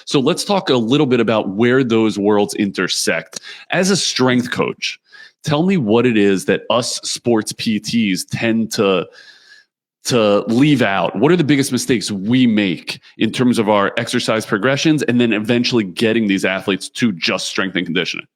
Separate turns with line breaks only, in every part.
So let's talk a little bit about where those worlds intersect. As a strength coach, tell me what it is that us sports PTs tend to leave out. What are the biggest mistakes we make in terms of our exercise progressions and then eventually getting these athletes to just strength and conditioning?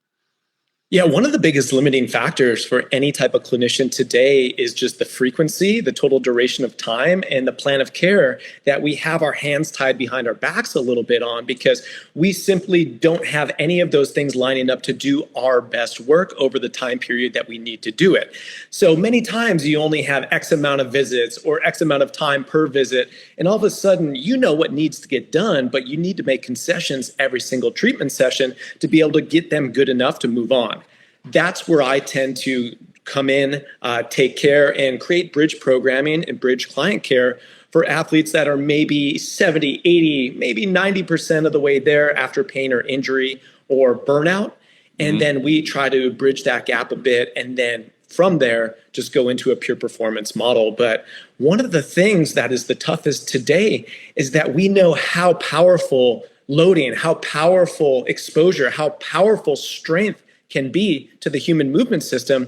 Yeah, one of the biggest limiting factors for any type of clinician today is just the frequency, the total duration of time, and the plan of care that we have our hands tied behind our backs a little bit on, because we simply don't have any of those things lining up to do our best work over the time period that we need to do it. So many times you only have X amount of visits or X amount of time per visit, and all of a sudden you know what needs to get done, but you need to make concessions every single treatment session to be able to get them good enough to move on. That's where I tend to come in, take care, and create bridge programming and bridge client care for athletes that are maybe 70, 80, maybe 90% of the way there after pain or injury or burnout. And then we try to bridge that gap a bit, and then from there, just go into a pure performance model. But one of the things that is the toughest today is that we know how powerful loading, how powerful exposure, how powerful strength can be to the human movement system,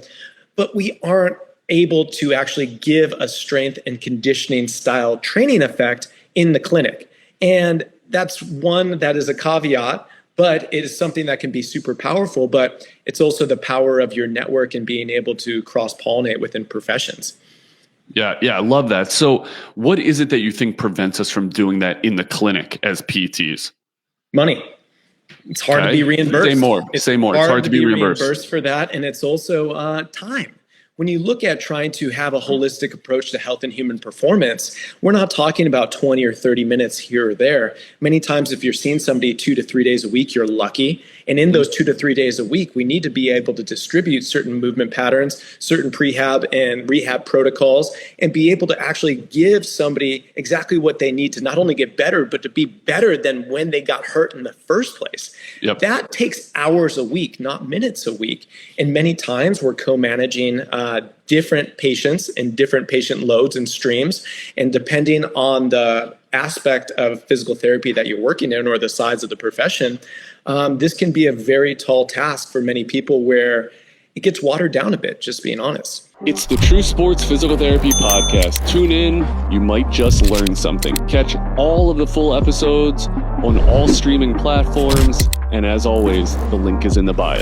but we aren't able to actually give a strength and conditioning style training effect in the clinic. And that's one that is a caveat, but it is something that can be super powerful, but it's also the power of your network and being able to cross-pollinate within professions.
Yeah, I love that. So what is it that you think prevents us from doing that in the clinic as PTs?
Money. It's hard to be reimbursed.
Say more. It's hard to be reimbursed
for that. And it's also time. When you look at trying to have a holistic approach to health and human performance, we're not talking about 20 or 30 minutes here or there. Many times, if you're seeing somebody 2 to 3 days a week, you're lucky. And in those 2 to 3 days a week, we need to be able to distribute certain movement patterns, certain prehab and rehab protocols, and be able to actually give somebody exactly what they need to not only get better, but to be better than when they got hurt in the first place.
Yep.
That takes hours a week, not minutes a week. And many times we're co-managing different patients and different patient loads and streams. And depending on the aspect of physical therapy that you're working in or the size of the profession, this can be a very tall task for many people where it gets watered down a bit, just being honest.
It's the True Sports Physical Therapy Podcast. Tune in. You might just learn something. Catch all of the full episodes on all streaming platforms. And as always, the link is in the bio.